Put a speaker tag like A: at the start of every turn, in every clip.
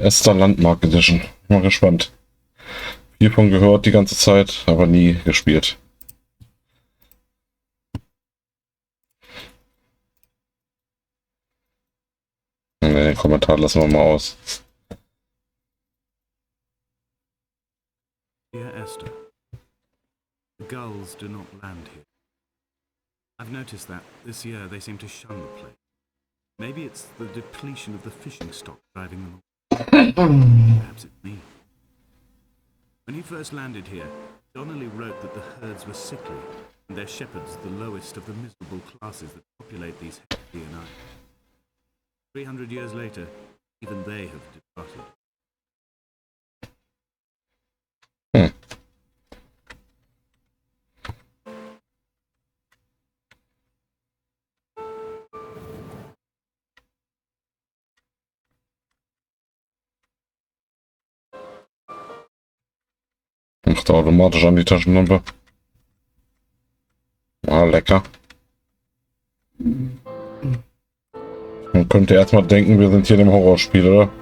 A: Esther Landmark Edition. Mal gespannt. Hiervon gehört die ganze Zeit, aber nie gespielt. Ne, den Kommentar lassen wir mal aus.
B: Dear Esther, the gulls do not land here. I've noticed that this year they seem to shun the place. Maybe it's the depletion of the fishing stock driving them away. Perhaps it's me. When he first landed here, Donnelly wrote that the herds were sickly, and their shepherds the lowest of the miserable classes that populate these Hessian islands. 300 years later, even they have departed.
A: Macht automatisch an die Taschenlampe. Ah, lecker. Man könnte erstmal denken, wir sind hier in einem Horrorspiel, oder?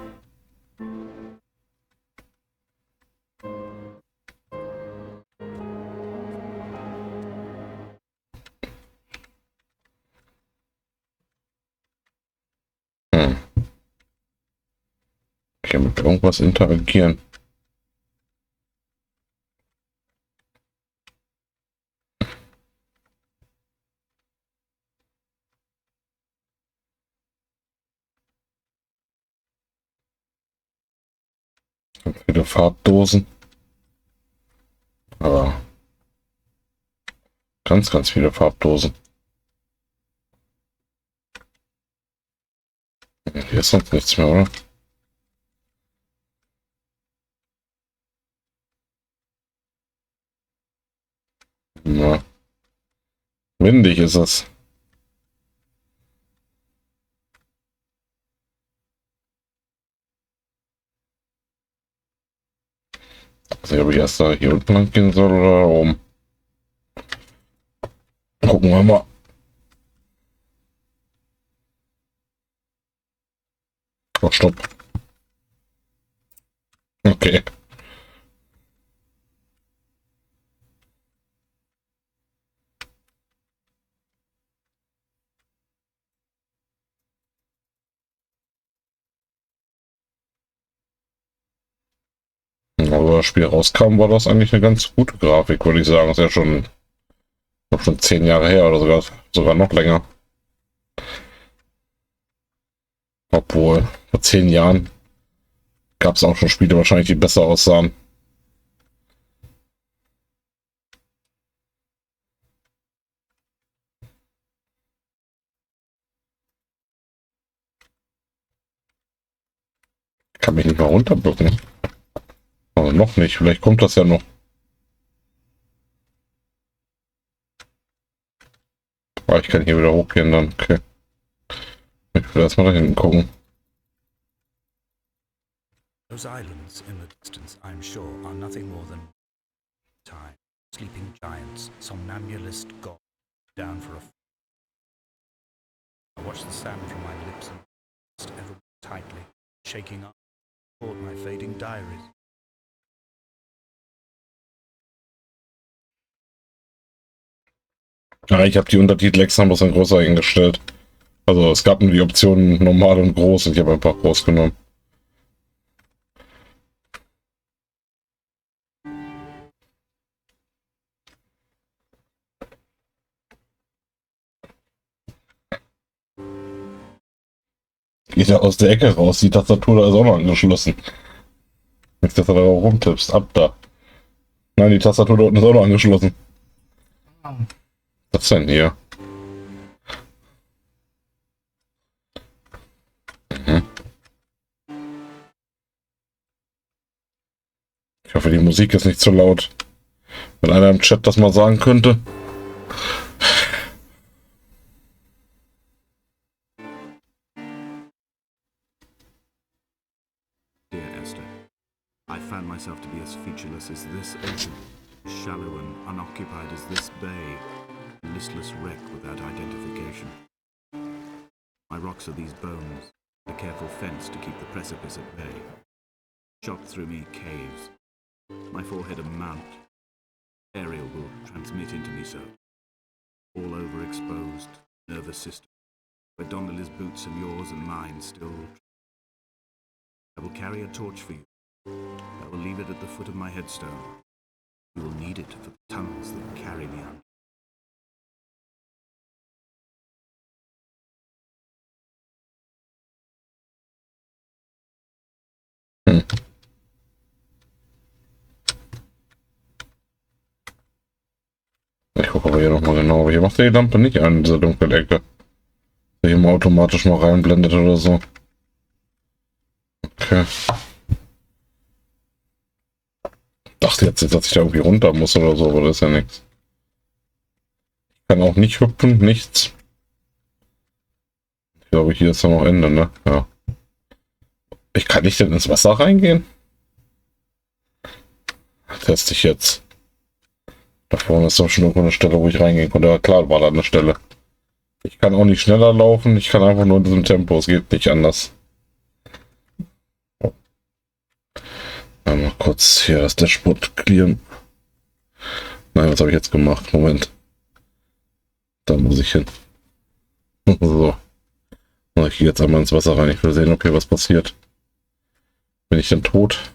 A: Okay, mit irgendwas interagieren. Viele Farbdosen. Aber ganz, ganz viele Farbdosen. Hier ist sonst nichts mehr, oder? Ja. Windig ist es. Also, ob ich erst da hier unten lang gehen soll oder oben. Gucken wir mal. Oh, stopp. Okay. Aber das Spiel rauskam, war das eigentlich eine ganz gute Grafik, würde ich sagen. Das ist ja schon, schon 10 Jahre her oder sogar noch länger. Obwohl, vor 10 Jahren gab es auch schon Spiele wahrscheinlich, die besser aussahen. Kann mich nicht mal runterbücken. Also noch nicht, vielleicht kommt das ja noch. Aber ich kann hier wieder hochgehen dann, okay. Ich will erstmal da hinten gucken.
C: Those islands in the distance, I'm sure, are nothing more than time. Sleeping giants, somnambulist god, down for a I watch the sand from my lips and just ever more tightly, shaking up toward my fading diaries.
A: Ja, ich habe die Untertitel extra ein bisschen größer eingestellt. Also es gab nur die Optionen normal und groß und ich habe einfach groß genommen. Geht ja aus der Ecke raus, die Tastatur da ist auch noch angeschlossen. Nicht, dass du da rumtippst, ab da. Nein, die Tastatur da unten ist auch noch angeschlossen. Was ist denn hier? Ich hoffe, die Musik ist nicht zu laut. Wenn einer im Chat das mal sagen könnte.
B: Dear Esther, I found myself to be as featureless as this ocean, shallow and unoccupied as this bay, a listless wreck without identification. My rocks are these bones, a careful fence to keep the precipice at bay. shot through me caves. My forehead a mount. Aerial will transmit into me so. All overexposed, nervous system. Where Donnelly's boots and yours and mine still. I will carry a torch for you. I will leave it at the foot of my headstone. You will need it for the tunnels that carry me under.
A: Ich gucke aber hier nochmal genau. Aber hier macht er die Lampe nicht an, in dieser dunklen Ecke. Die immer automatisch mal reinblendet oder so. Okay. Dachte jetzt, dass ich da irgendwie runter muss oder so, aber das ist ja nichts. Ich kann auch nicht hüpfen, nichts. Ich glaube, hier ist dann noch Ende, ne? Ja. Ich kann nicht denn ins Wasser reingehen? Teste ich jetzt. Da vorne ist doch schon irgendwo eine Stelle, wo ich reingehen konnte. Ja, klar, war da eine Stelle. Ich kann auch nicht schneller laufen, ich kann einfach nur in diesem Tempo, es geht nicht anders. Mal kurz hier das Dashboard clearen. Nein, was habe ich jetzt gemacht? Moment. Da muss ich hin. So. Ich gehe jetzt einmal ins Wasser rein. Ich will sehen, okay, was passiert. Bin ich denn tot?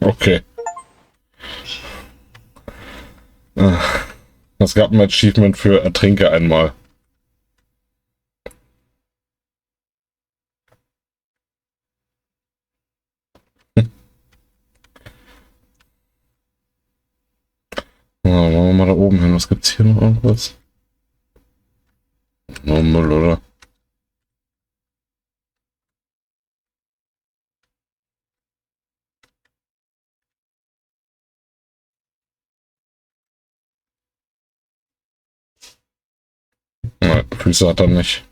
A: Okay. Es gab ein Achievement für Ertrinke einmal. Wollen wir mal da oben hin. Was gibt's hier noch irgendwas? No Müll, oder? Nein, Füße hat er nicht.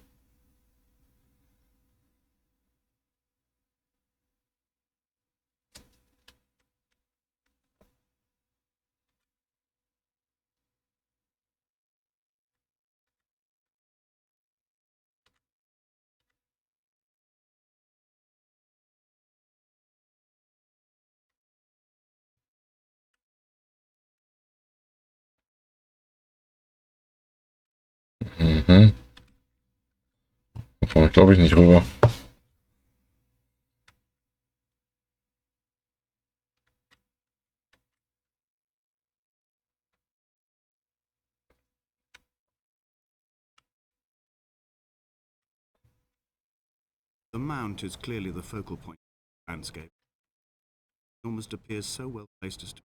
A: Mhm. Da komme ich, glaube ich, nicht rüber.
B: The mount is clearly the focal point of the landscape. It almost appears so well placed as to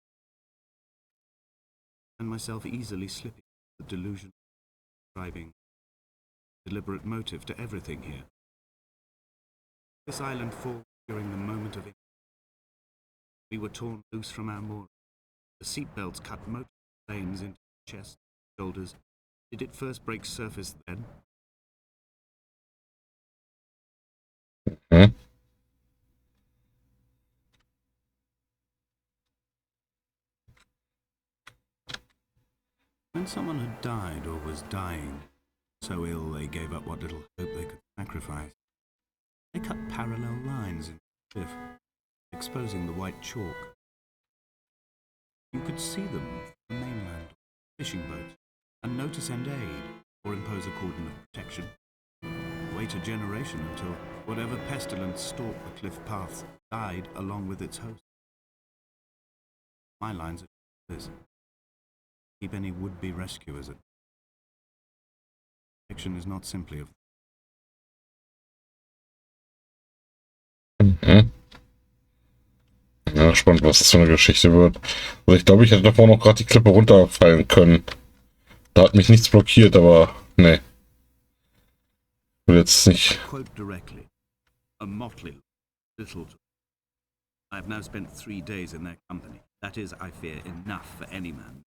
B: find myself easily slipping the delusion of describing deliberate motive to everything here. This island falls during the moment of impact. We were torn loose from our moor. The seatbelts cut motor lanes into the chest, shoulders. Did it first break surface then?
A: Mhm.
B: When someone had died or was dying, so ill they gave up what little hope they could sacrifice, they cut parallel lines in the cliff, exposing the white chalk. You could see them from the mainland, fishing boats, and notice and aid, or impose a cordon of protection. Wait a generation until whatever pestilence stalked the cliff paths died along with its host. My lines are this. Keep any would-be rescuers at protection is not simply of
A: Mhm. Ja, spannend, was das für eine Geschichte wird. Also ich glaube, ich hätte davor noch gerade die Klippe runterfallen können. Da hat mich nichts blockiert, aber nee. Ich will jetzt nicht.
B: quote directly. A motley little. I have now spent 3 days in their company. That is, I fear, enough for any man.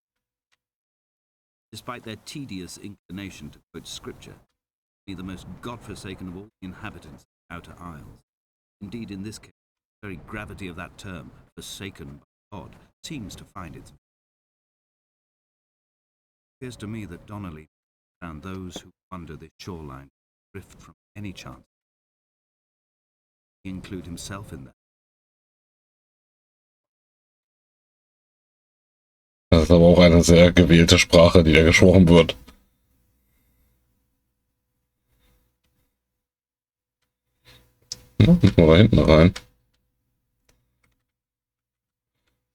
B: Despite their tedious inclination to quote scripture, be the most godforsaken of all the inhabitants of the Outer Isles. Indeed, in this case, The very gravity of that term, forsaken by God, seems to find its. It appears to me that Donnelly found those who wander this shoreline drift from any chance. He include himself in that.
A: Das ist aber auch eine sehr gewählte Sprache, die da gesprochen wird. Na, müssen wir da hinten rein.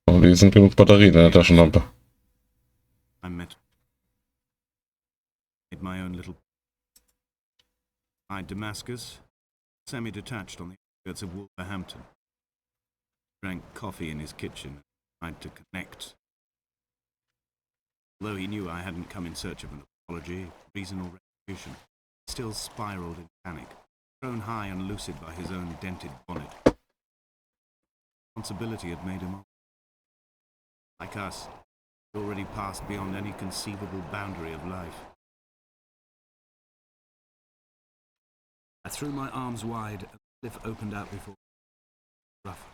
A: Und die sind genug Batterien in der Taschenlampe.
B: I made my own little. Damascus, semi-detached on the outskirts of Wolverhampton. Drank coffee in his kitchen and tried to connect. Although he knew I hadn't come in search of an apology, reason or retribution, he still spiraled in panic, thrown high and lucid by his own dented bonnet. Responsibility had made him old. Like us, he'd already passed beyond any conceivable boundary of life. I threw my arms wide and the cliff opened out before me. Rough.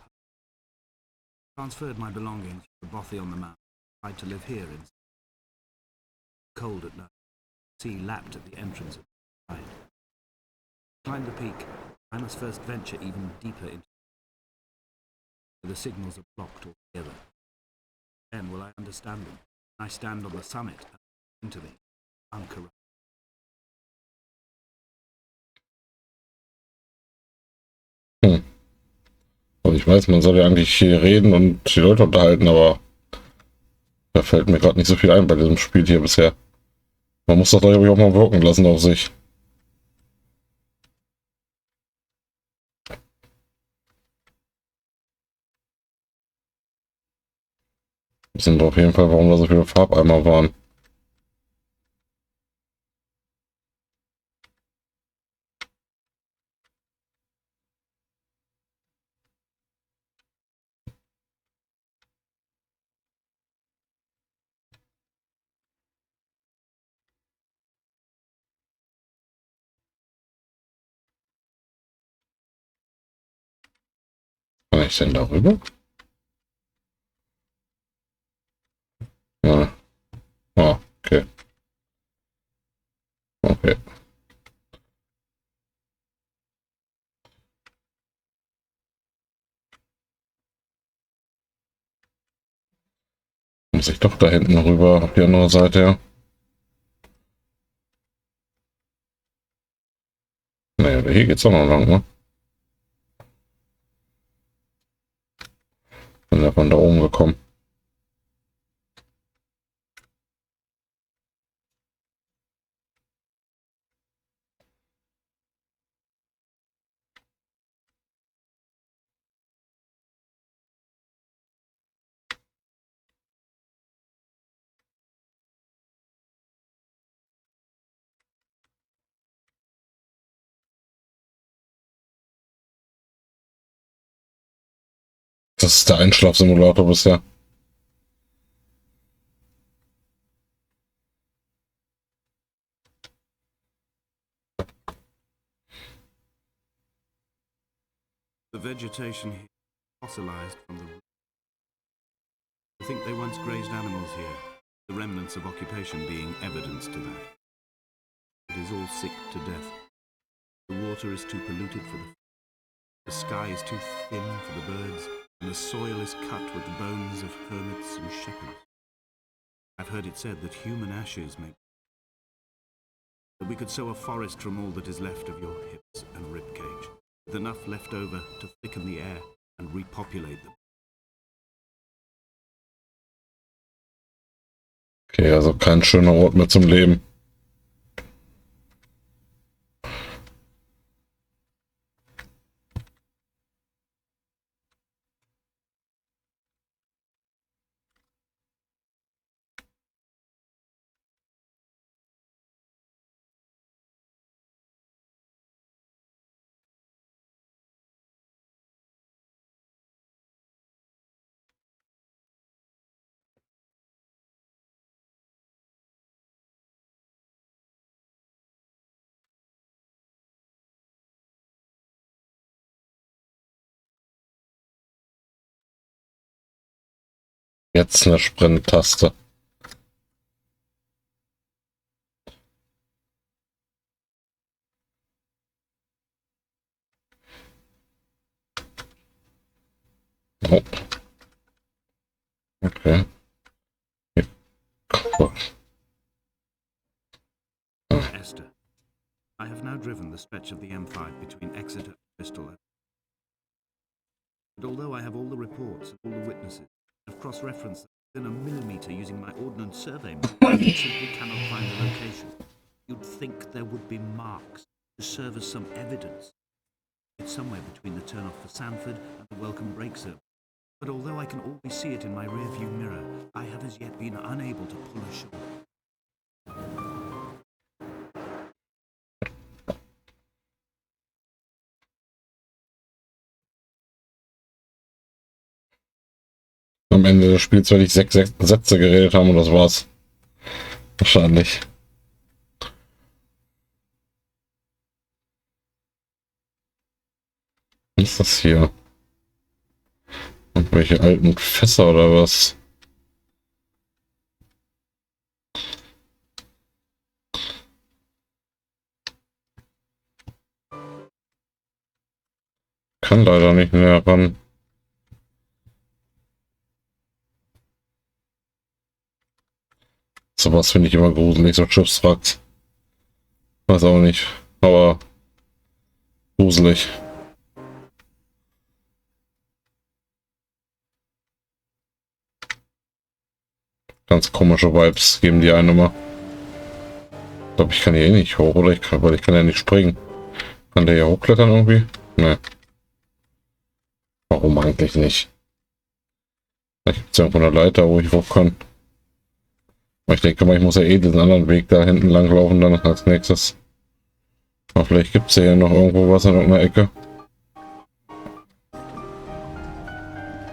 B: Transferred my belongings to the bothy on the mount, tried to live here in cold at night. Sea lapped at the entrance of the tide. To climb the peak, I must first venture even deeper into the signals are blocked altogether. Then will I understand them. I stand on the summit and into me, uncorrupted.
A: Also ich weiß, man soll ja eigentlich hier reden und die Leute unterhalten, aber da fällt mir gerade nicht so viel ein bei diesem Spiel hier bisher. Man muss das, glaube ich, auch mal wirken lassen auf sich. Wissen wir auf jeden Fall, warum da so viele Farbeimer waren. Kann ich denn darüber? Ja. Ah, okay. Okay. Muss ich doch da hinten rüber auf die andere Seite, ja. Naja, hier geht's auch noch lang, ne? Bin ja von da oben gekommen. Das ist der Einschlafsimulator bisher.
B: The vegetation here fossilized from the roots. I think they once grazed animals here, the remnants of occupation being evidence to that. It is all sick to death. The water is too polluted for the sky is too thin for the birds, and the soil is cut with the bones of hermits and shepherds. I've heard it said that human ashes make that we could sow a forest from all that is left of your hips and ribcage, with enough left over to thicken the air and repopulate them.
A: Okay, also kein schöner Ort mehr zum Leben. Jetzt eine Sprint-Taste. Oh. Okay. Cool.
B: Esther, I have now driven the stretch of the M5 between Exeter and Bristol. But although I have all the reports and all the witnesses, I've cross-referenced them within a millimetre using my ordnance survey map, I simply cannot find the location. You'd think there would be marks to serve as some evidence. It's somewhere between the turn-off for Sanford and the welcome brake service. But although I can always see it in my rear-view mirror, I have as yet been unable to pull ashore.
A: Am Ende des Spiels werde ich 6 Sätze geredet haben und das war's. Wahrscheinlich. Was ist das hier? Und welche alten Fässer oder was? Kann leider nicht mehr ran. Sowas finde ich immer gruselig, so Schiffswracks. Weiß auch nicht, aber gruselig. Ganz komische Vibes geben die einen immer. Ich glaube, ich kann hier eh nicht hoch, oder? Weil ich kann ja nicht springen. Kann der hier hochklettern irgendwie? Ne. Warum eigentlich nicht? Vielleicht gibt es irgendwo eine Leiter, wo ich hoch kann. Aber ich denke mal, ich muss ja eh diesen anderen Weg da hinten lang laufen, dann als nächstes. Aber vielleicht gibt es ja hier noch irgendwo was in irgendeiner Ecke.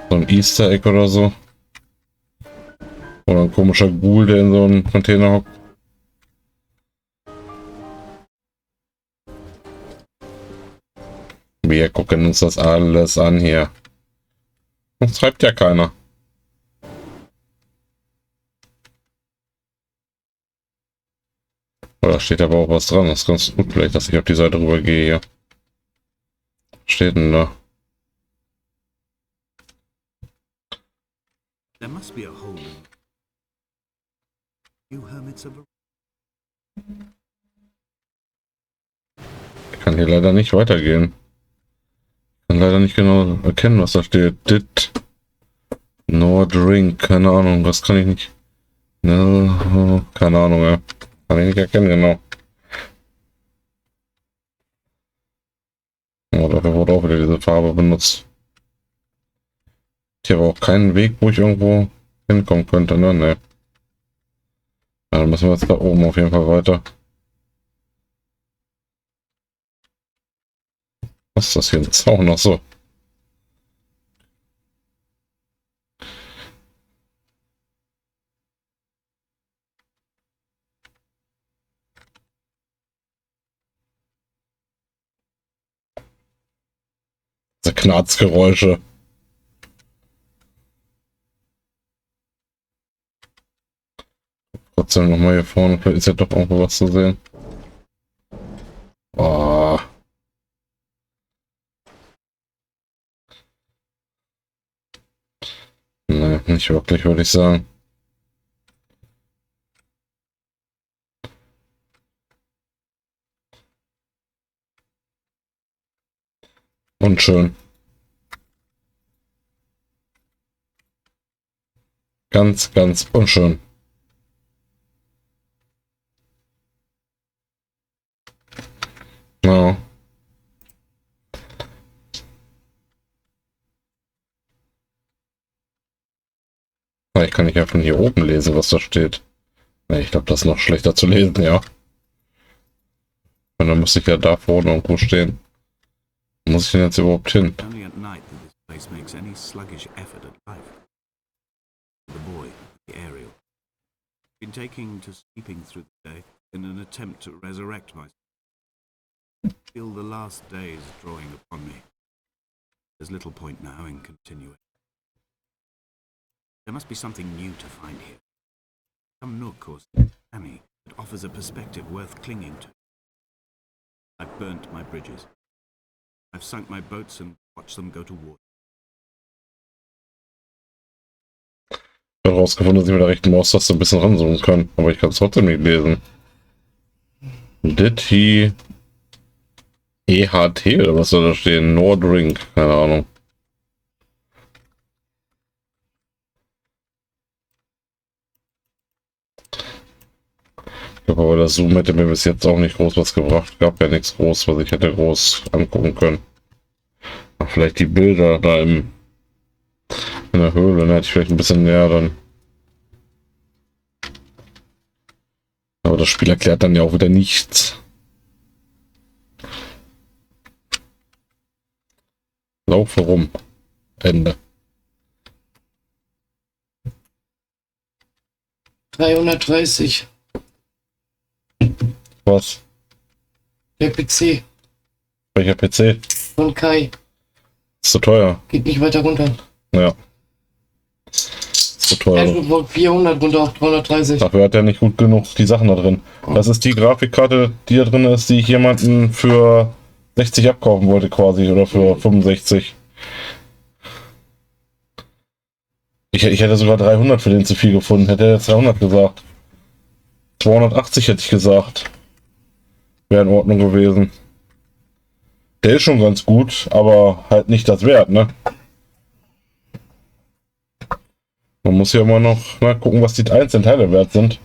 A: So ein Easter Egg oder so. Oder ein komischer Ghoul, der in so einem Container hockt. Wir gucken uns das alles an hier. Das treibt ja keiner. Oder steht aber auch was dran. Das ist ganz gut, vielleicht, dass ich auf die Seite rüber gehe hier. Was steht denn da?
B: There must be a hole in you hermits of
A: Ich kann hier leider nicht weitergehen. Ich kann leider nicht genau erkennen, was da steht. Did no drink. Keine Ahnung, das kann ich nicht. No, keine Ahnung, ja. Kann ich nicht erkennen, genau. Oh, dafür wurde auch wieder diese Farbe benutzt. Hier war auch keinen Weg, wo ich irgendwo hinkommen könnte, ne? Ne. Dann müssen wir jetzt da oben auf jeden Fall weiter. Was ist das hier? Ein Zaun? Ach so. Diese Knarzgeräusche. Trotzdem nochmal hier vorne. Vielleicht ist ja doch irgendwo was zu sehen. Oh. Ne, nicht wirklich, würde ich sagen. Unschön. Ganz, ganz unschön. Ja. Ich kann nicht einfach von hier oben lesen, was da steht. Ne, ich glaube, das ist noch schlechter zu lesen, ja. Und dann muss ich ja da vorne irgendwo stehen. Wo muss ich denn jetzt überhaupt hin?
B: only at night that this place makes any sluggish effort at life. The boy, the aerial, been taking to sleeping through the day in an attempt to resurrect myself. Feel the last days drawing upon me. There's little point now in continuing. There must be something new to find here. Some nook or Annie that offers a perspective worth clinging to. I've burnt my bridges. I've sunk my boats and watched them go to water.
A: Ich habe herausgefunden, dass ich mit der rechten Maustaste ein bisschen ranzoomen kann, aber ich kann es trotzdem nicht lesen. Did he EHT oder was soll da stehen? No drink, keine Ahnung. Ich glaube aber, das Zoom hätte mir bis jetzt auch nicht groß was gebracht. Gab ja nichts groß, was ich hätte groß angucken können. Ach, vielleicht die Bilder da in der Höhle, ne? Hätte ich vielleicht ein bisschen näher dann. Aber das Spiel erklärt dann ja auch wieder nichts. Laufe rum. Ende.
D: 330.
A: Was?
D: Der PC
A: Welcher PC?
D: von Kai.
A: Ist zu teuer.
D: Geht nicht weiter runter.
A: Ja. Ist zu teuer.
D: Er von 400 runter auf 330.
A: Dafür hat er nicht gut genug die Sachen da drin. Das ist die Grafikkarte, die da drin ist, die ich jemanden für 60 abkaufen wollte quasi. Oder für 65. Ich hätte sogar 300 für den zu viel gefunden. Hätte er jetzt 300 gesagt. 280 hätte ich gesagt. Wäre in Ordnung gewesen. Der ist schon ganz gut, aber halt nicht das Wert, ne? Man muss ja immer noch gucken, was die einzelnen Teile wert sind.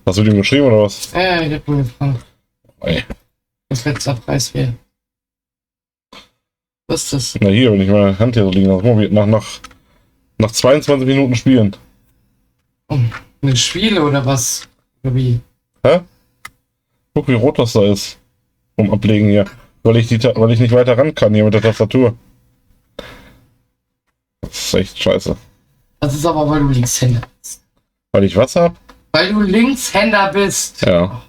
A: Hast du dem geschrieben oder was?
D: Ja, ich hab ihn gefragt,
A: Ey.
D: was letzter Preis wäre. Was ist das?
A: Na hier, wenn ich meine Hand hier so liegen lasse. Nach 22 Minuten spielen.
D: Oh, eine Spiele oder was? Oder wie?
A: Hä? Guck, wie rot das da ist. Vom Ablegen hier. Weil ich nicht weiter ran kann hier mit der Tastatur. Das ist echt scheiße.
D: Das ist aber, weil du Linkshänder bist.
A: Weil ich was hab?
D: Weil du Linkshänder bist.
A: Ja.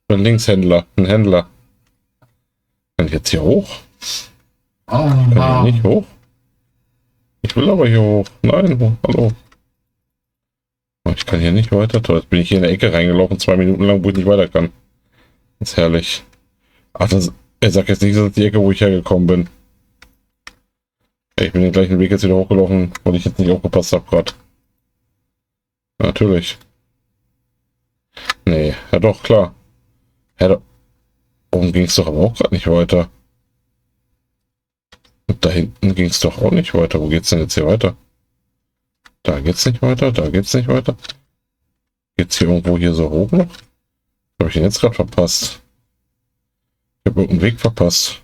A: Ein Linkshändler. Ein Händler. Kann ich jetzt hier hoch?
D: Oh,
A: Kann ich
D: wow.
A: nicht hoch? Ich will aber hier hoch. Nein, hallo. Ich kann hier nicht weiter. Toll, jetzt bin ich hier in der Ecke reingelaufen, 2 Minuten lang, wo ich nicht weiter kann. Das ist herrlich. Ach, er sagt jetzt nicht, das ist die Ecke, wo ich hergekommen bin. Ich bin den gleichen Weg jetzt wieder hochgelaufen, weil ich jetzt nicht aufgepasst habe gerade. Natürlich. Nee, ja doch, klar. Ja, doch. Oben ging es doch aber auch gerade nicht weiter. Und da hinten ging es doch auch nicht weiter. Wo geht's denn jetzt hier weiter? Da geht's nicht weiter, da geht's nicht weiter. Geht's hier irgendwo hier so hoch noch? Habe ich den jetzt gerade verpasst? Ich habe irgendeinen Weg verpasst.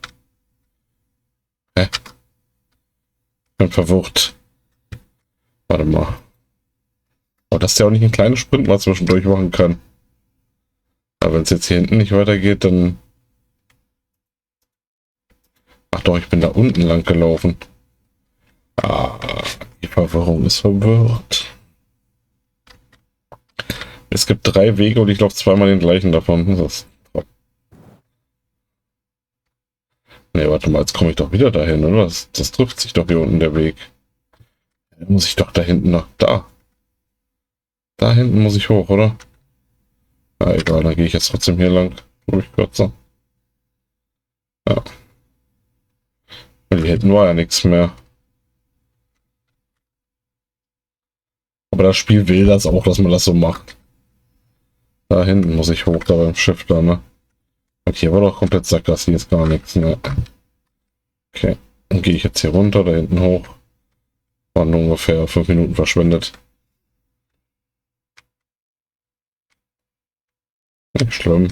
A: Hä? Bin verwirrt. Warte mal. Aber dass der auch nicht einen kleinen Sprint mal zwischendurch machen kann. Aber wenn es jetzt hier hinten nicht weitergeht, dann... Ach doch, ich bin da unten lang gelaufen. Ah, die Verwirrung ist verwirrt. Es gibt 3 Wege und ich laufe zweimal den gleichen davon. Das ne, warte mal, jetzt komme ich doch wieder dahin, oder? Das trifft sich doch hier unten der Weg. Dann muss ich doch da hinten noch... Da. Da hinten muss ich hoch, oder? Ja, egal, dann gehe ich jetzt trotzdem hier lang. Ruhig kürzer. Ja. Und hier hinten war ja nichts mehr. Aber das Spiel will das auch, dass man das so macht. Da hinten muss ich hoch, da beim Schiff da, ne? Und hier war doch komplett Sackgasse, hier ist gar nichts, ne? Okay, dann gehe ich jetzt hier runter, da hinten hoch. Waren ungefähr 5 Minuten verschwendet. Nicht schlimm.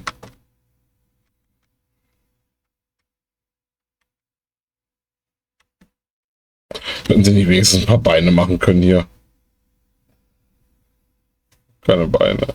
A: Hätten sie nicht wenigstens ein paar Beine machen können hier. Keine Beine.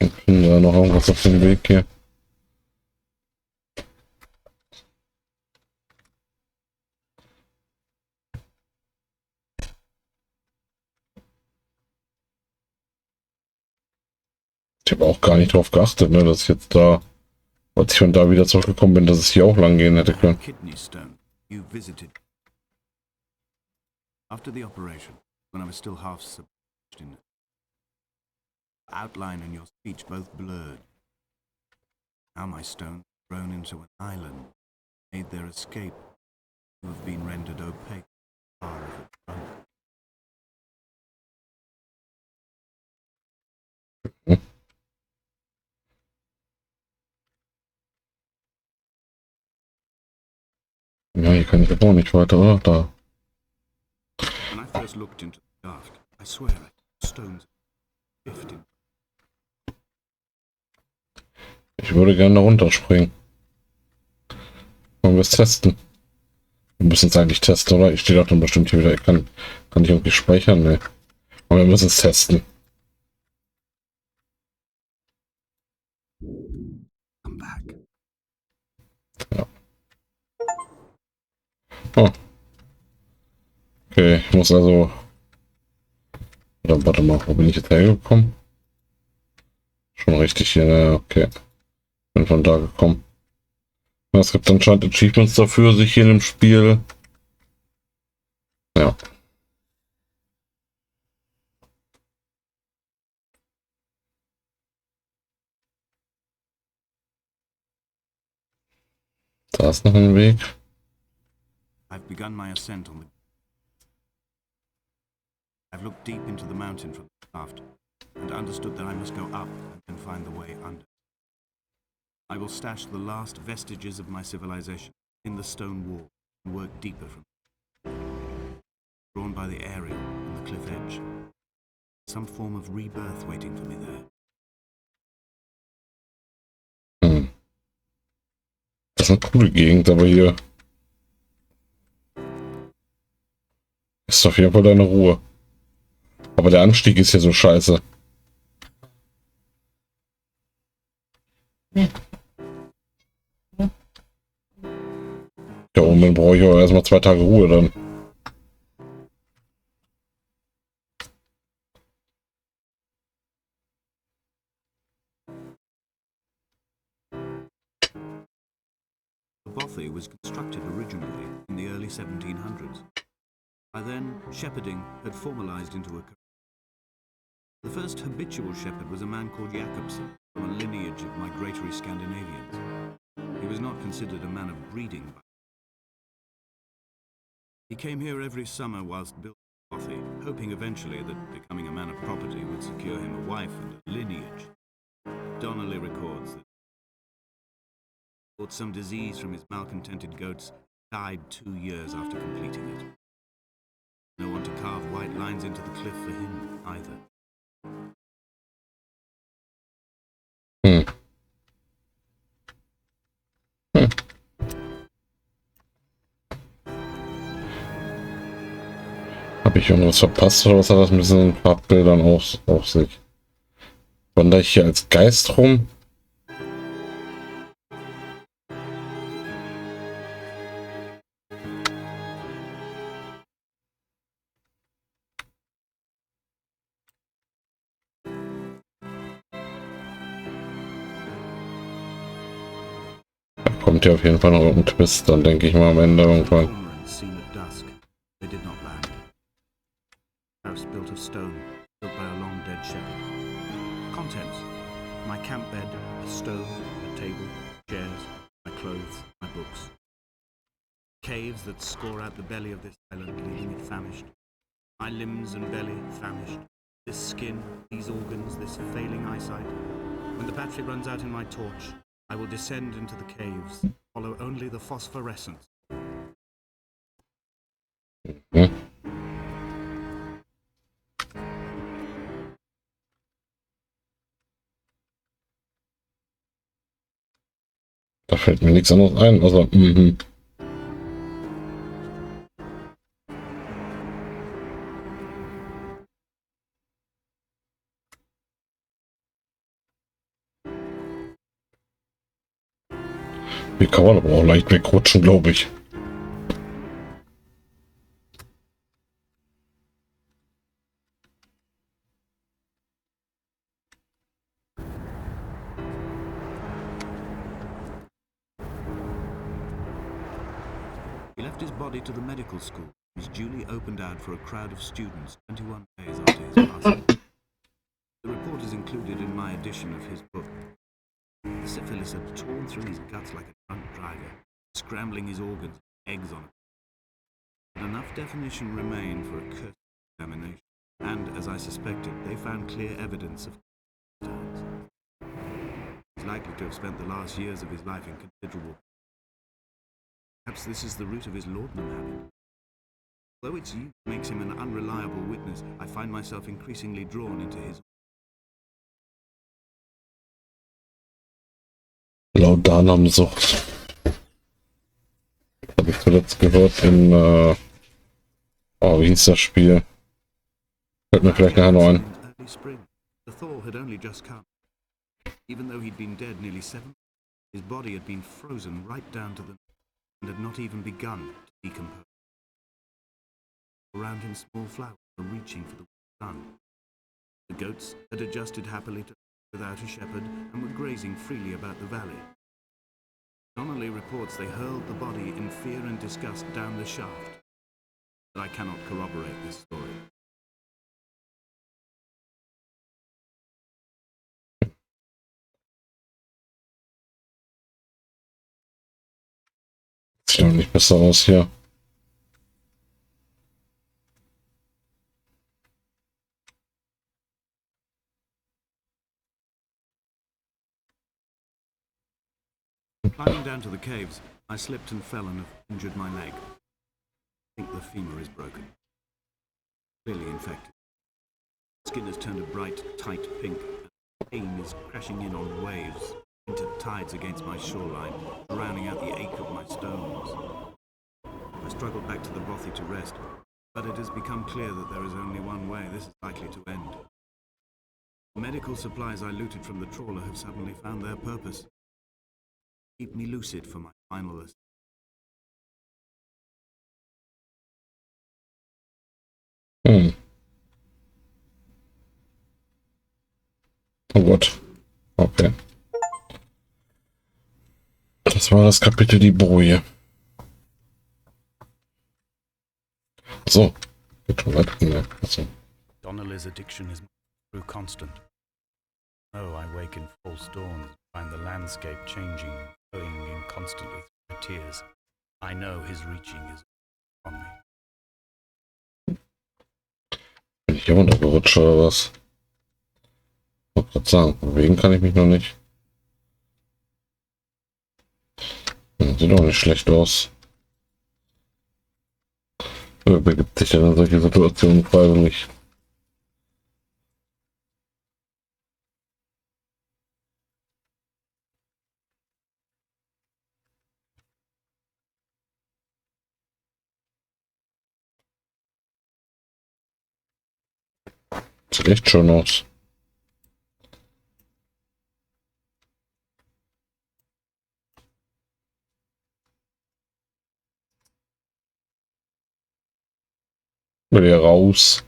A: Ich finde da noch irgendwas auf dem Weg hier. Ich habe auch gar nicht drauf geachtet, ne, dass ich jetzt da, als ich von da wieder zurückgekommen bin, dass es hier auch lang gehen hätte können.
B: Kidney stone you visited. After the operation, when I was still half submerged in it, outline and your speech both blurred. Now my stone grown into an island, made their escape. You have been rendered opaque, far of its front.
A: Ja, hier kann ich aber auch nicht weiter, oder? Da.
B: When I first looked into the shaft, I swear it, stones shifted.
A: Ich würde gerne da runterspringen. Wollen wir es testen? Wir müssen es eigentlich testen, oder? Ich stehe doch dann bestimmt hier wieder. Ich kann ich irgendwie speichern? Ne. Aber wir müssen es testen.
B: Come back.
A: Ja. Oh. Okay, ich muss also... Oder warte mal, wo bin ich jetzt hergekommen? Schon richtig hier, ne? Okay. Bin von da gekommen. Ja, es gibt anscheinend Achievements dafür, sich hier in dem Spiel... Ja. Da ist noch ein Weg.
B: I've begun my ascent on the... I've looked deep into the mountain from the shaft and understood that I must go up and then find the way under. I will stash the last vestiges of my civilization in the stone wall and work deeper from drawn by the aerial and the cliff edge. Some form of rebirth waiting for me there.
A: Das ist eine coole Gegend, aber hier ist auf jeden Fall deine Ruhe. Aber der Anstieg ist ja so scheiße. Da oben brauche ich aber erstmal 2 Tage Ruhe dann.
B: The bothy was constructed originally in the early 1700s. By then, shepherding had formalized into a career. The first habitual shepherd was a man called Jakobsen, from a lineage of migratory Scandinavians. He was not considered a man of breeding. He came here every summer whilst building a bothy, hoping eventually that becoming a man of property would secure him a wife and a lineage. Donnelly records that he caught some disease from his malcontented goats, died 2 years after completing it. No one to carve white lines into the cliff for him, either. Habe ich irgendwas verpasst oder was hat das mit diesen Farbbildern auf sich? Wandere ich hier als Geist rum? Da kommt ja auf jeden Fall noch ein Twist, dann denke ich mal am Ende irgendwann. Cormorants seen at dusk. They did not land. House built of stone, built by a long dead shepherd. Contents: my camp bed, a stove, a table, chairs, my clothes, my books. Caves that score out the belly of this island, leaving it famished. My limbs and belly famished. This skin, these organs, this failing eyesight. When the battery runs out in my torch, I will descend into the caves, follow only the phosphorescence.
A: Hm. Da fällt mir nichts anderes ein, außer Hier kann man aber auch leicht wegrutschen, glaube ich.
B: He left his body to the medical school. He was duly opened out for a crowd of students 21 days after his passing. The report is included in my edition of his book. The syphilis had torn through his guts like a drunk driver, scrambling his organs, eggs on it. But enough definition remained for a cursory examination, and, as I suspected, they found clear evidence of times. He's likely to have spent the last years of his life in considerable. Perhaps this is the root of his laudanum habit. Though its use makes him an unreliable witness, I find myself increasingly drawn into his.
A: Laudanumsucht. Habe ich zuletzt gehört in, wie hieß das Spiel? Fällt mir vielleicht nachher noch ein.
B: Early spring. The thaw had only just come. Even though he'd been dead nearly 7, his body had been frozen right down to the and had not even begun to decompose. Around him small flowers were reaching for the sun. The goats had adjusted happily to without a shepherd and were grazing freely about the valley. Donnelly reports they hurled the body in fear and disgust down the shaft, but I cannot corroborate this story.
A: Sieht doch nicht besser aus hier.
B: Climbing down to the caves, I slipped and fell and have injured my leg. I think the femur is broken. Clearly infected. Skin has turned a bright, tight pink, and pain is crashing in on waves, into tides against my shoreline, drowning out the ache of my stones. I struggled back to the bothy to rest, but it has become clear that there is only one way this is likely to end. The medical supplies I looted from the trawler have suddenly found their purpose. Keep me lucid for my final assault.
A: Oh Gott. Okay. Das war das Kapitel die Boje. So. Geht schon weiter. Ja. Also.
C: Donnelly's addiction is through constant. Oh, I wake in false dawn and find the landscape changing, flowing in constantly through my tears. I know his reaching is on me.
A: Bin ich hier runtergerutscht oder was? Ich wollte gerade sagen, bewegen kann ich mich noch nicht. Sieht auch nicht schlecht aus. Wer begibt sich denn in solche Situationen freiwillig? Sieht echt schön aus. Will hier raus.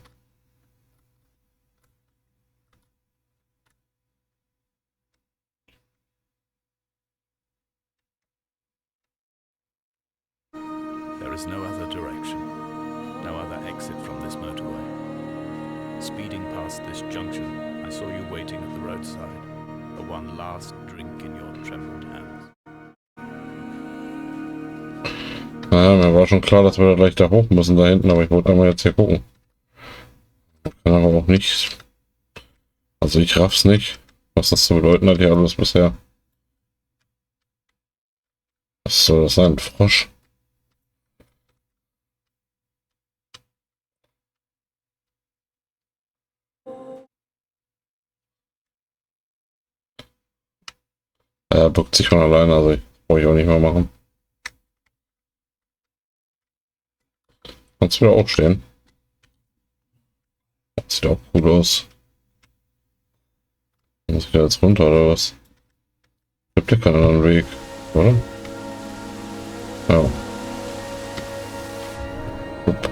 C: There is no other direction, no other exit from this motorway. Speeding past this junction, I saw you waiting at the roadside, for one last drink in your trembled hands.
A: Naja, mir war schon klar, dass wir da gleich da hoch müssen da hinten, aber ich wollte einmal jetzt hier gucken. Kann aber auch nicht. Also ich raff's nicht, was das zu bedeuten hat hier alles bisher. Was soll das sein? Frosch? Er bückt sich von alleine, also brauche ich auch nicht mehr machen. Kannst du wieder aufstehen? Das sieht auch gut aus. Muss ich da jetzt runter oder was? Gibt ja keinen anderen Weg, oder? Ja. Upp.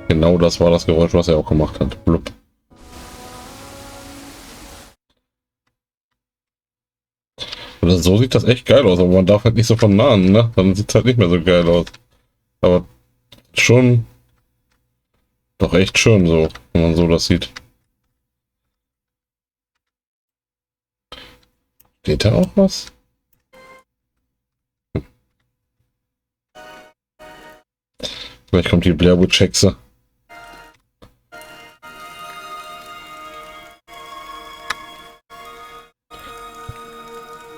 A: Genau das war das Geräusch, was er auch gemacht hat. Blub. Also so sieht das echt geil aus, aber man darf halt nicht so von nahen, ne? Dann sieht es halt nicht mehr so geil aus. Aber schon doch echt schön so, wenn man so das sieht. Geht da auch was? Vielleicht kommt die Blair Witch Hexe.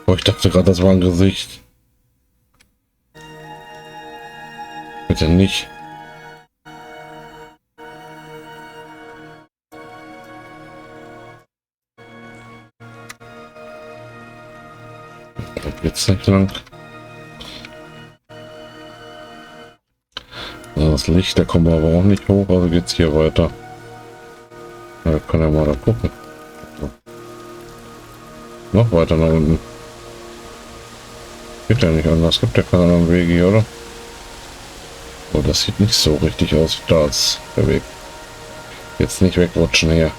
A: Oh, ich dachte gerade, das war ein Gesicht. Bitte nicht. Da geht's nicht lang. Also das Licht, da kommen wir aber auch nicht hoch, also geht's hier weiter. Ja, wir können ja mal da gucken. So. Noch weiter nach unten. Geht ja nicht anders, gibt ja keine anderen Wege hier, oder? Oh, das sieht nicht so richtig aus. Da ist der Weg. Jetzt nicht wegrutschen hier.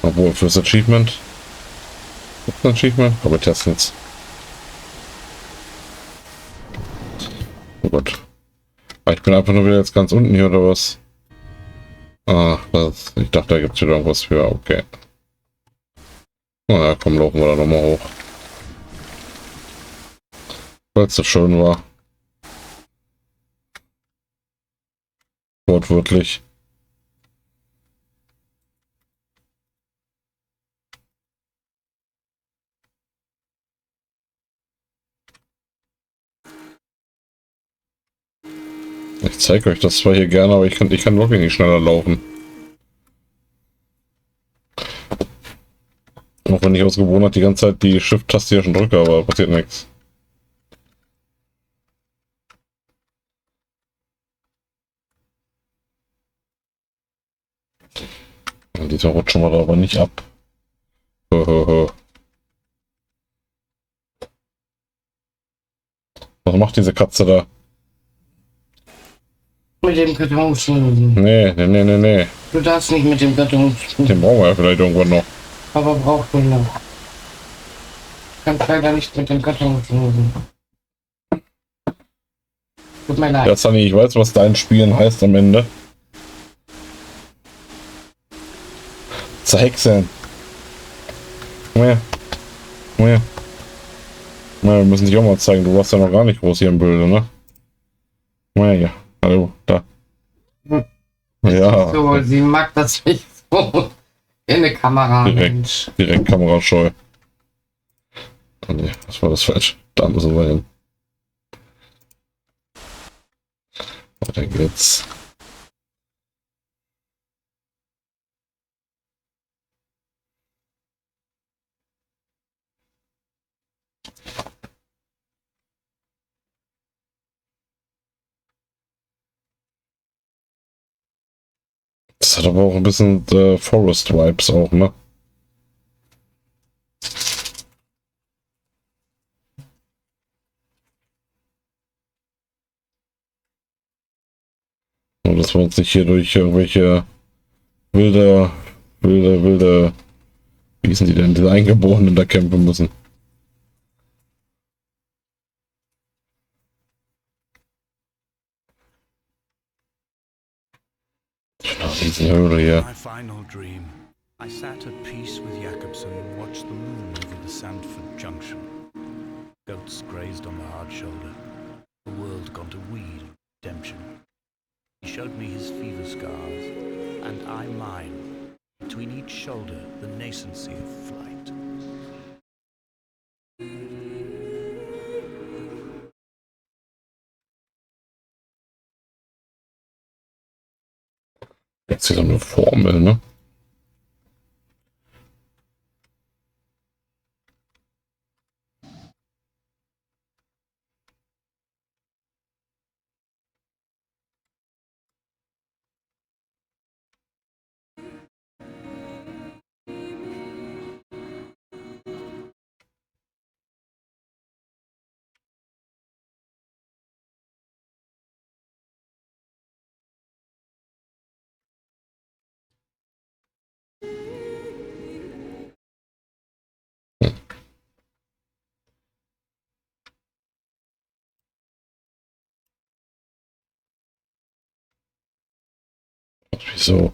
A: Obwohl, fürs Achievement. Gibt's ein Achievement? Aber wir testen jetzt. Oh Gott. Ah, ich bin einfach nur wieder jetzt ganz unten hier, oder was? Ah, das, ich dachte, da gibt es wieder irgendwas für. Okay. Na ja, komm, laufen wir da nochmal hoch. Weil es so schön war. Wortwörtlich. Ich zeige euch das zwar hier gerne, aber ich kann wirklich nicht schneller laufen. Auch wenn ich aus Gewohnheit die ganze Zeit die Shift-Taste hier schon drücke, aber passiert nichts. Diesmal rutschen wir da aber nicht ab. Was macht diese Katze da?
D: Mit dem Karton schmusen.
A: Nee.
D: Du darfst nicht mit dem Karton schmusen.
A: Den brauchen wir ja vielleicht irgendwann noch.
D: Aber braucht man noch. Kann leider nicht mit dem Karton schmusen. Tut mir leid.
A: Ja, Sunny, ich weiß, was dein Spielen heißt am Ende. Zerhexen. Komm her. Komm her. Na, wir müssen dich auch mal zeigen. Du warst ja noch gar nicht groß hier im Bilde, ne? Komm her hier. Hallo, da. Ja.
D: So, sie mag das nicht so. In eine Kamera, Mensch.
A: Direkt kamerascheu. Oh ne, was war das falsch? Da müssen wir hin. Weiter geht's. Das hat aber auch ein bisschen Forest Vibes auch, ne? Und dass wir uns nicht hier durch irgendwelche wilde, wie hießen die denn, diese Eingeborenen da kämpfen müssen. Diese Höhle hier.
C: My final dream. I sat at peace with Jakobsen and watched the moon over the Sandford Junction. Goats grazed on the hard shoulder. The world gone to weed and redemption. He showed me his fever scars, and I mine. Between each shoulder, the nascency of flight.
A: Jetzt ist eine Formel, ne? So,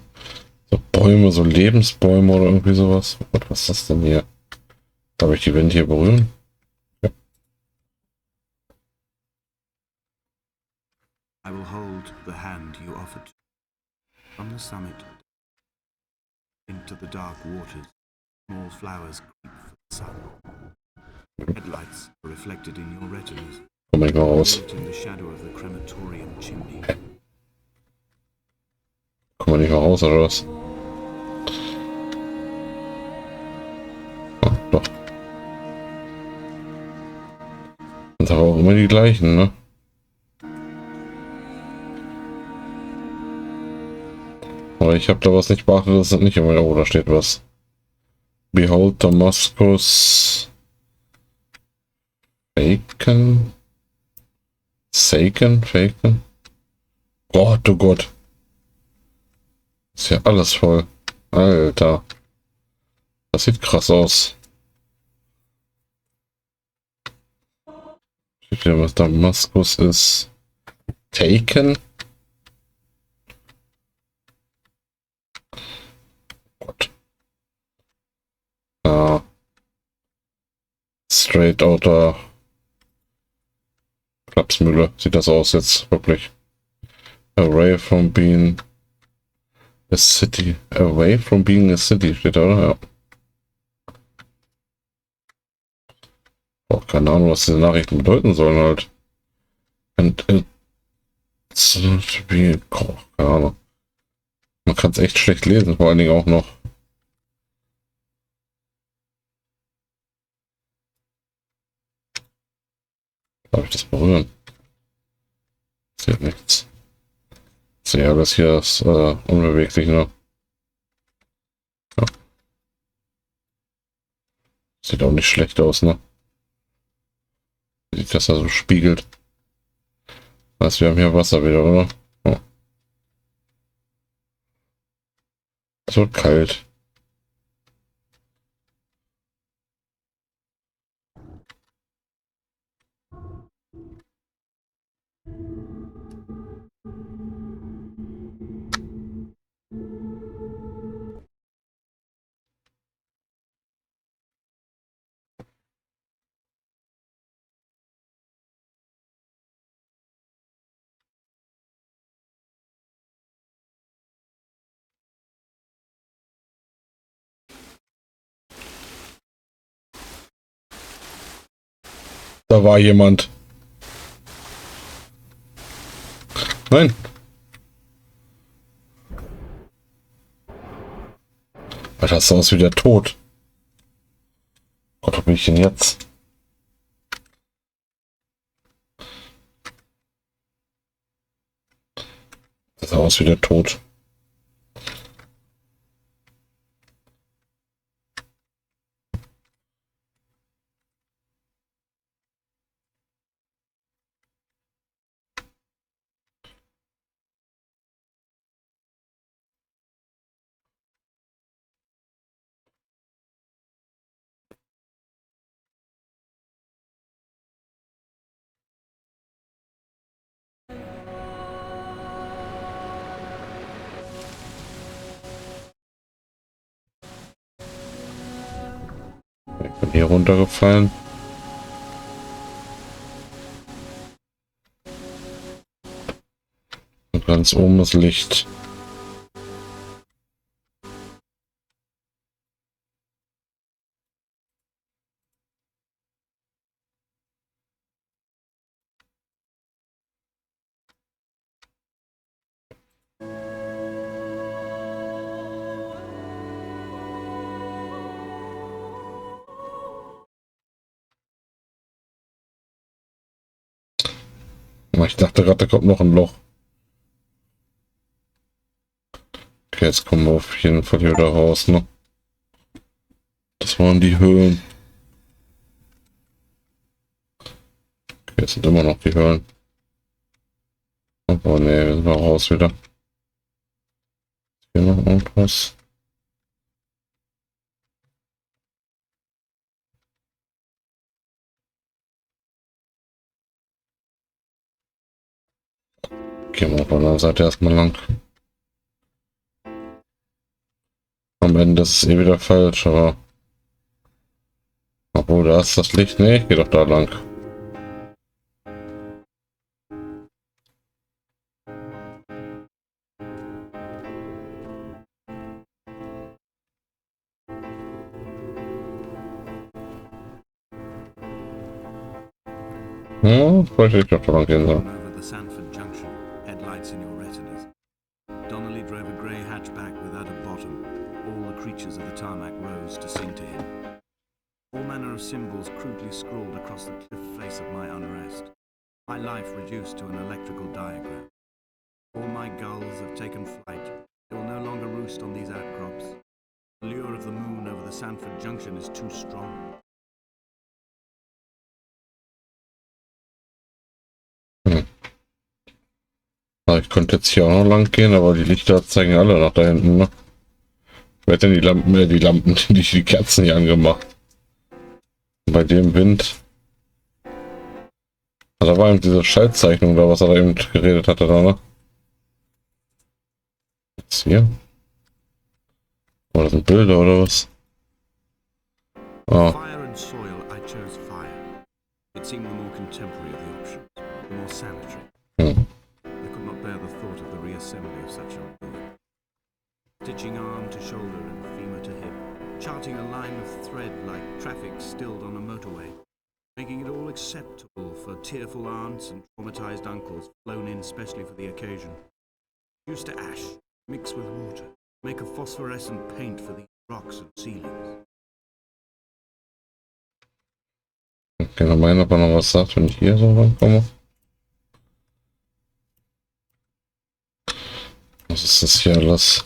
A: so Bäume, so Lebensbäume oder irgendwie sowas. Oh Gott, was ist das denn hier? Darf ich die Wände hier berühren? Ja.
B: I will hold the hand you offered. From the summit into the dark waters, small flowers creep for the sun. Headlights are reflected in your retinas,
A: Komm ich mal raus.
B: built in the shadow of the crematorium chimney.
A: Komm mal nicht mal raus, oder was? Ah, doch. Sind aber auch immer die gleichen, ne? Aber ich habe da was nicht beachtet, das sind nicht immer... Oh, da steht was. Behold Damaskus... Faken? Saken? Faken? Gott, oh Gott. Ist ja alles voll. Alter. Das sieht krass aus. Steht hier, was Damaskus ist. Taken? Gott. Ah. Straight outer Klapsmühle. Sieht das aus jetzt wirklich. Away from being a city. Away from being a city steht da, oder? Ja. Auch keine Ahnung, was diese Nachrichten bedeuten sollen halt. And it's to be... Oh, keine Ahnung. Man kann es echt schlecht lesen, vor allen Dingen auch noch. Darf ich das berühren? Sieht nichts. Ja, das hier ist unbeweglich, ne? Ja. Sieht auch nicht schlecht aus, ne? Sieht das da so spiegelt. Also wir haben hier Wasser wieder, oder? Oh. Es wird kalt. Da war jemand. Nein. Alter, das aus wie der Tod. Gott, wo bin ich denn jetzt? Das sah aus wie der Tod. Ich bin hier runtergefallen. Und ganz oben ist Licht. Ich dachte gerade, da kommt noch ein Loch. Okay, jetzt kommen wir auf jeden Fall hier wieder raus, ne? Das waren die Höhlen. Okay, jetzt sind immer noch die Höhlen. Aber ne, wir sind noch raus wieder. Hier noch irgendwas. Gehen wir auf der anderen Seite erstmal lang. Am Ende ist es eh wieder falsch, aber... Obwohl, da ist das Licht. Nee, ich geh doch da lang. Hm, vielleicht hätte ich doch da lang gehen sollen.
B: Over the Sanford Junction, headlights in your retinas. Donnelly drove a grey hatchback without a bottom. All the creatures of the tarmac rose to sing to him. All manner of symbols crudely scrawled across the cliff face of my unrest. My life reduced to an electrical diagram. All my gulls have taken flight. They will no longer roost on these outcrops. The lure of the moon over the Sanford Junction is too strong.
A: Aber ich konnte jetzt hier auch noch lang gehen, aber die Lichter zeigen alle nach da hinten, ne? Wer hat denn die Kerzen hier angemacht? Bei dem Wind. Ah, da war eben diese Schaltzeichnung da, was er da eben geredet hatte, da, ne? Jetzt hier? Oh, das sind Bilder oder was? Ah.
B: Fire and soil, I chose fire. It seemed the more contemporary of the options, the more sanitary. I could not bear the thought of the reassembly of such a work. Stitching arm to shoulder and femur to hip, charting a line of thread like traffic stilled on a motorway, making it all acceptable for tearful aunts and traumatized uncles flown in specially for the occasion. Used to ash, mix with water, make a phosphorescent paint for these rocks and ceilings.
A: Okay, noch meinen, ob er noch was sagt, wenn ich hier so rankomme. Was ist das hier alles?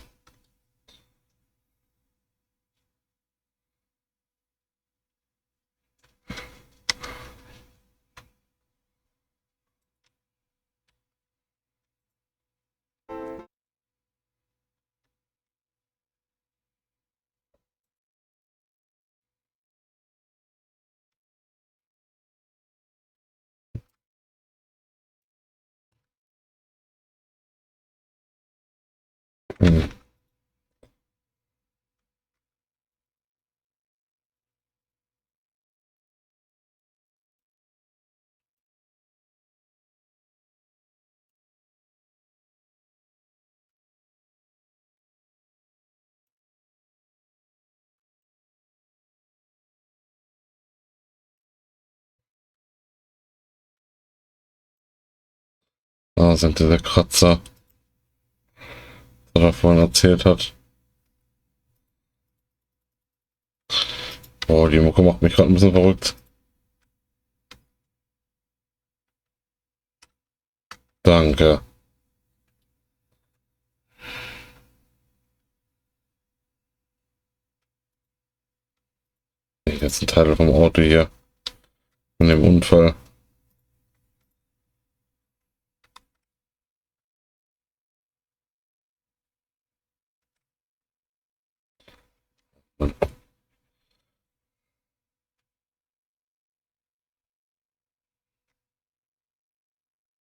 A: Hm. Da sind diese Kratzer, was er vorhin erzählt hat. Oh, die Mucke macht mich gerade ein bisschen verrückt. Danke. Die ganzen Teile vom Auto hier. Von dem Unfall.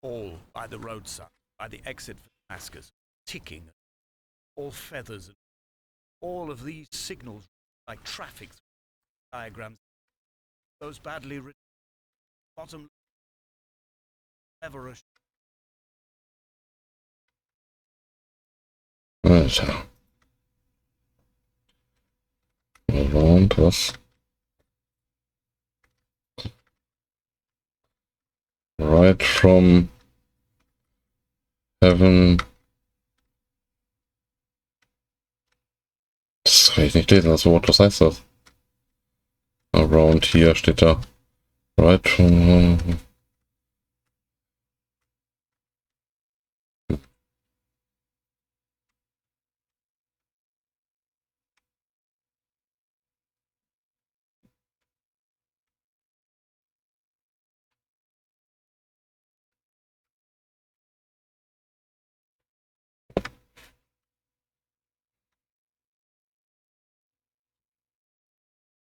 C: All by the roadside, by the exit for Damascus, ticking, all feathers, and all of these signals like traffic diagrams. Those badly written, bottom ever a
A: Alter. Und was? Right from heaven. Das kann ich nicht lesen, das Wort. Was heißt das? Around hier steht da. Right from...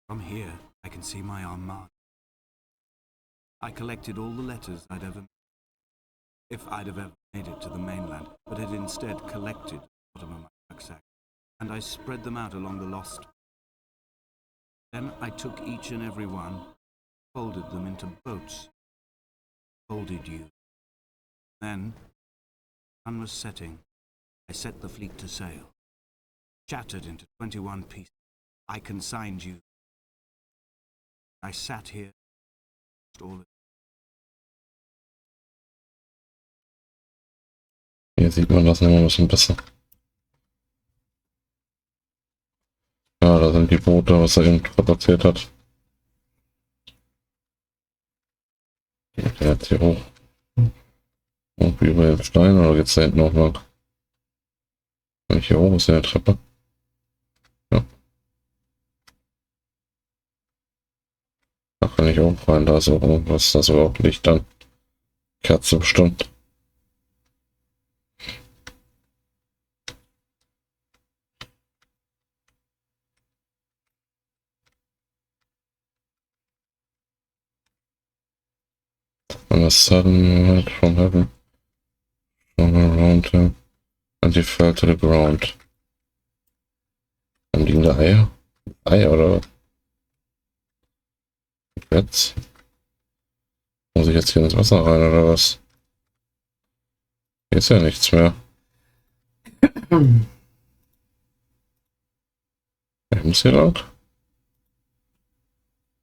B: From here, I can see my armada. I collected all the letters I'd ever made, if I'd have ever made it to the mainland, but had instead collected at the bottom of my rucksack and I spread them out along the lost. Then I took each and every one, folded them into boats, folded you. Then, the sun was setting, I set the fleet to sail. Shattered into 21 pieces, I consigned you. I sat here, all of
A: Hier sieht man das nochmal ein bisschen besser. Ja, da sind die Boote, was er eben gerade erzählt hat. Geht der jetzt hier hoch? Irgendwie über den Stein oder geht's da hinten noch lang? Wenn ich hier hoch ist, in der Treppe. Ja. Da kann ich auch rein, da ist auch irgendwas, da ist überhaupt Licht an. Kerze bestimmt. And a sudden light from heaven shone around him, and he fell to the ground. Dann liegen da Eier? Eier oder was? Jetzt? Muss ich jetzt hier ins Wasser rein oder was? Hier ist ja nichts mehr. Ich muss hier lang.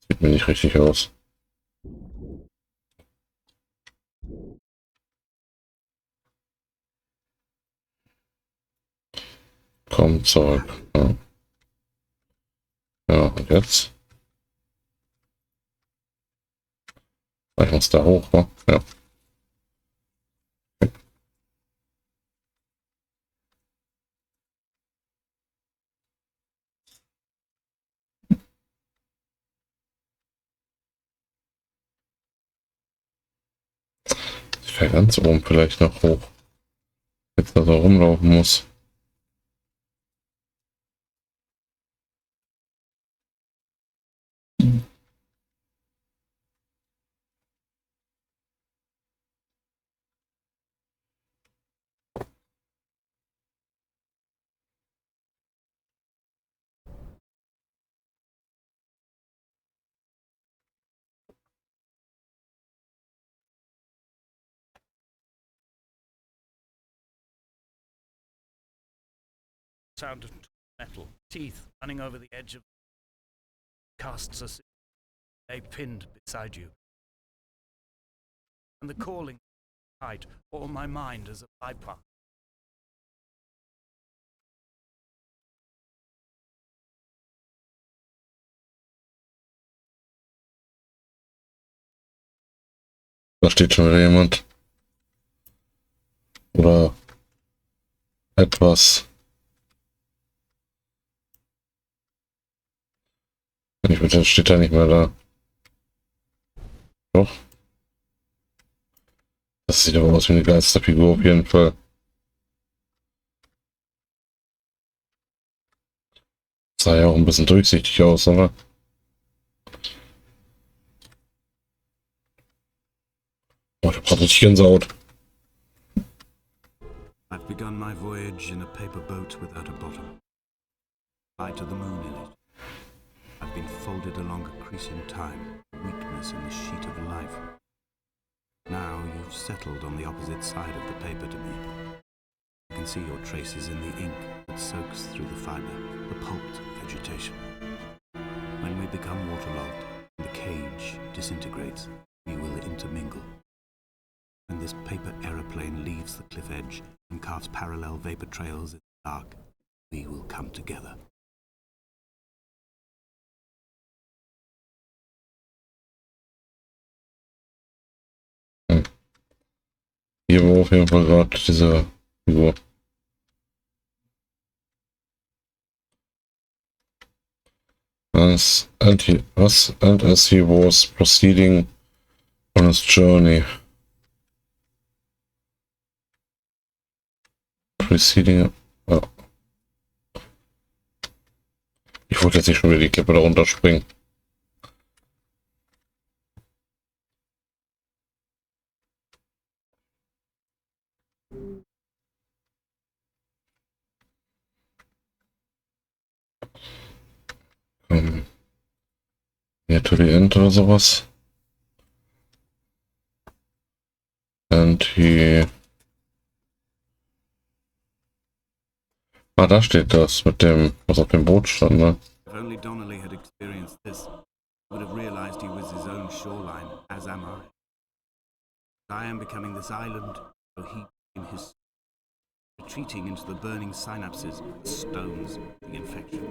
A: Sieht mir nicht richtig aus. Komm zurück. Ja, ja, und jetzt? Ich muss da hoch, wa? Ja. Ich fäll ganz oben vielleicht noch hoch. Jetzt da so rumlaufen muss.
C: Sound of metal, teeth running over the edge of casts a they pinned beside you. And the calling night, all my mind as a viper.
A: Da steht schon wieder jemand. Oder etwas. Ich bitte, jetzt steht er nicht mehr da. Doch. Das sieht aber aus wie eine Geisterfigur auf jeden Fall. Sah ja auch ein bisschen durchsichtig aus, oder? Oh, ich hab grad richtig Gänsehaut.
B: I've begun my voyage in a paper boat without a bottom. Fly to the moon in it. I've been folded along a crease in time, weakness in the sheet of life. Now you've settled on the opposite side of the paper to me. I can see your traces in the ink that soaks through the fiber, the pulped vegetation. When we become waterlogged and the cage disintegrates, we will intermingle. When this paper aeroplane leaves the cliff edge and carves parallel vapor trails in the dark, we will come together.
A: Hier war auf jeden Fall gerade diese Figur. And as he was proceeding on his journey. Ja. Ich wollte jetzt nicht schon wieder die Klippe da runterspringen. Hier to the end oder sowas. Und hier. Ah, da steht das mit dem, was auf dem Boot stand, ne?
B: If only Donnelly had experienced this, he would have realized he was his own shoreline, as am I. I am becoming this island, so he in his retreating into the burning synapses, the stones, the infection.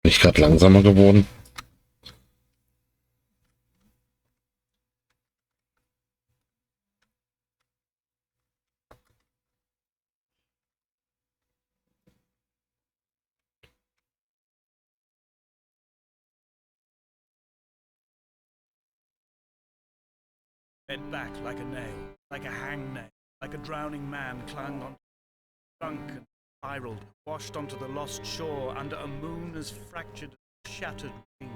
A: Bin ich gerade langsamer geworden?
C: Bent back like a nail, like a hangnail, like a drowning man clung on, shrunk and spiraled, washed onto the lost shore under a moon as fractured as shattered wing.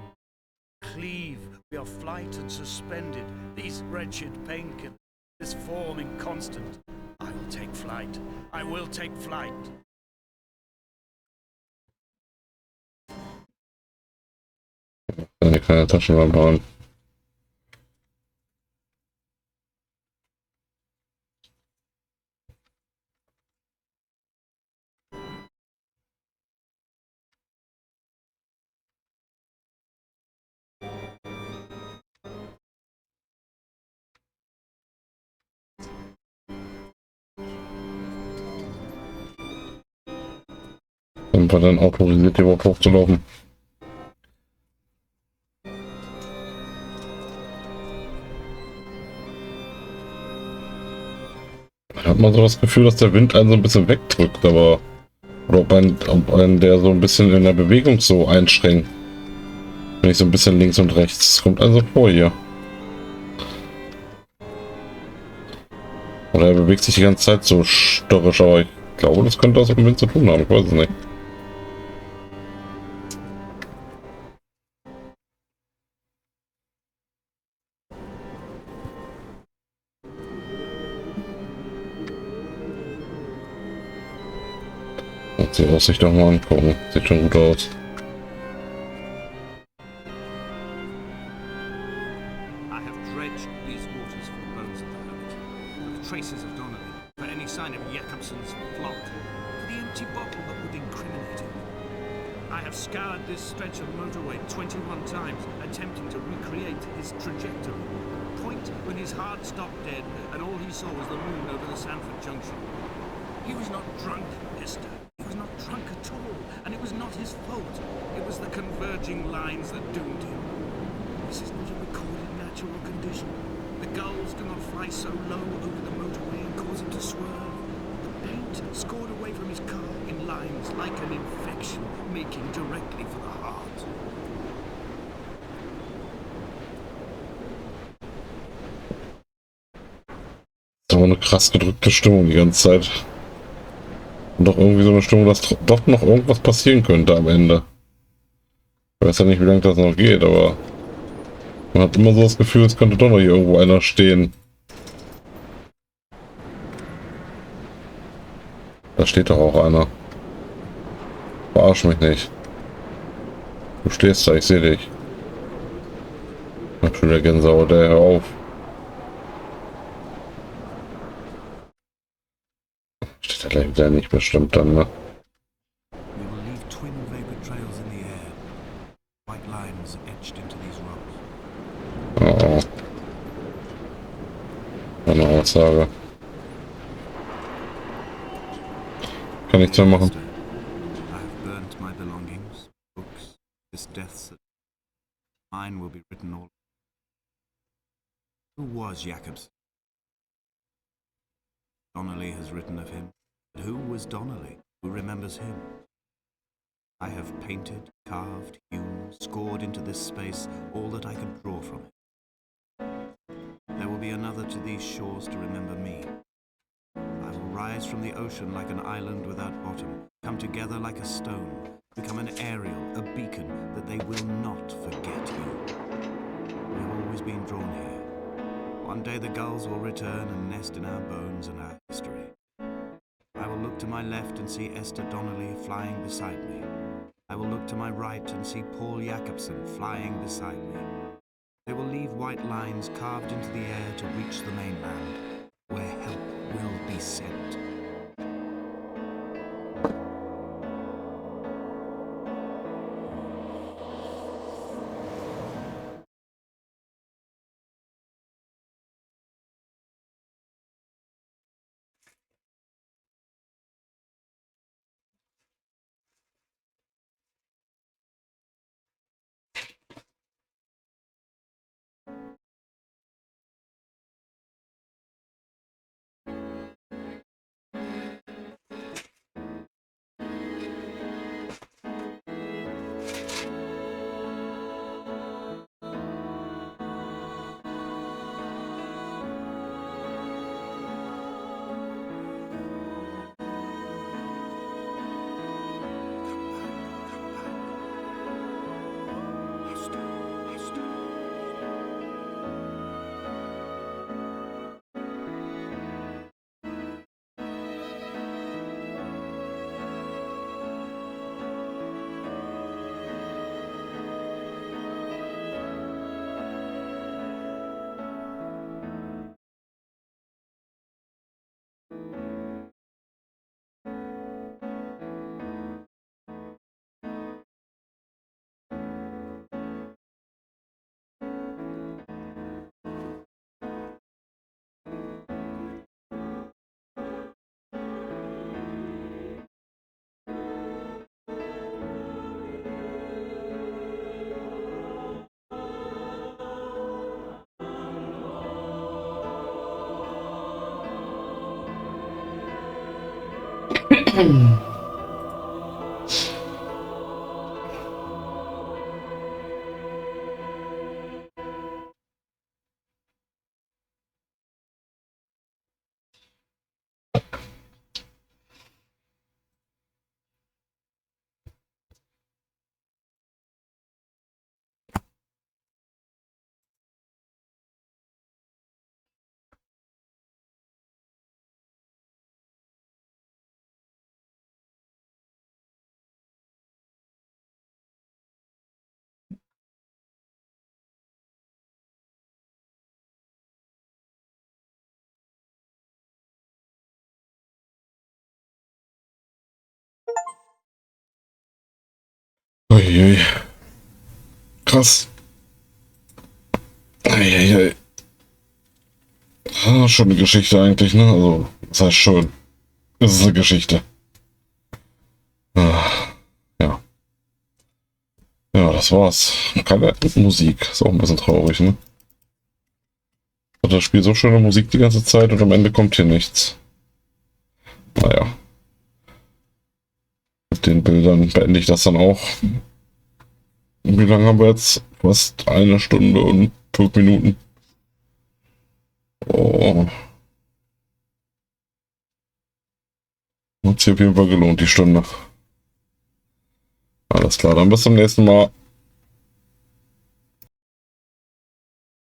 C: Cleave, we are flight and suspended, these wretched painkillers, this form inconstant. I will take flight, I will take flight.
A: Eine kleine Taschenlampe an. Dann war dann autorisiert, die überhaupt hochzulaufen. Man hat mal so das Gefühl, dass der Wind einen so ein bisschen wegdrückt, aber oder ob einen der so ein bisschen in der Bewegung so einschränkt. Wenn ich so ein bisschen links und rechts, das kommt also vor hier. Oder er bewegt sich die ganze Zeit so störrisch, aber ich glaube, das könnte was mit dem Wind zu tun haben, ich weiß es nicht. Und die Aussicht doch mal angucken, sieht schon gut aus.
B: I have dredged these waters for the bones of the hermit, for the traces of Donnelly, for any sign of Jakobsen's flock, for the empty bottle that would incriminate him. I have scoured this stretch of motorway 21 times, attempting to recreate his trajectory. Point when his heart stopped dead, and all he saw was the moon over the Sanford Junction. He was not drunk, Esther. He was not drunk at all, and it was not his fault. It was the converging lines that doomed him. This is not a recorded natural condition. The gulls do not fly so low over the motorway and cause him to swerve. The paint scored away from his car in lines like an infection, making directly for the heart.
A: Das war eine krass gedrückte Stimmung die ganze Zeit. Und doch irgendwie so eine Stimmung, dass doch noch irgendwas passieren könnte am Ende. Ich weiß ja nicht, wie lange das noch geht, aber man hat immer so das Gefühl, es könnte doch noch hier irgendwo einer stehen. Da steht doch auch einer. Verarsch mich nicht. Du stehst da, ich sehe dich. Ach, schon der Gänsehaut, der hör auf. Steht da gleich wieder nicht bestimmt dann, ne?
B: We will leave twin vapor trails in the air, white lines etched into these rocks.
A: Oh. Eine Aussage. Kann nichts mehr machen.
B: I have burnt my belongings, books, this death certificate. Mine will be written all. Who was Jakobsen? Donnelly has written of him. But who was Donnelly? Who remembers him? I have painted, carved, hewn, scored into this space all that I could draw from it. There will be another to these shores to remember me. I will rise from the ocean like an island without bottom, come together like a stone, become an aerial, a beacon, that they will not forget you. We have always been drawn here. One day the gulls will return and nest in our bones and our history. I will look to my left and see Esther Donnelly flying beside me. I will look to my right and see Paul Jacobson flying beside me. They will leave white lines carved into the air to reach the mainland, where help will be sent.
A: Uiui. Krass. Eieiei. Ah, schon eine Geschichte eigentlich, ne? Also, das heißt schon. Es ist eine Geschichte. Ah, ja. Ja, das war's. Keine Musik. Ist auch ein bisschen traurig, ne? Das Spiel so schöne Musik die ganze Zeit und am Ende kommt hier nichts. Naja. Mit den Bildern beende ich das dann auch. Wie lange haben wir jetzt? Fast 1 Stunde und 5 Minuten. Oh. Hat sich auf jeden Fall gelohnt, die Stunde. Alles klar, dann bis zum nächsten Mal.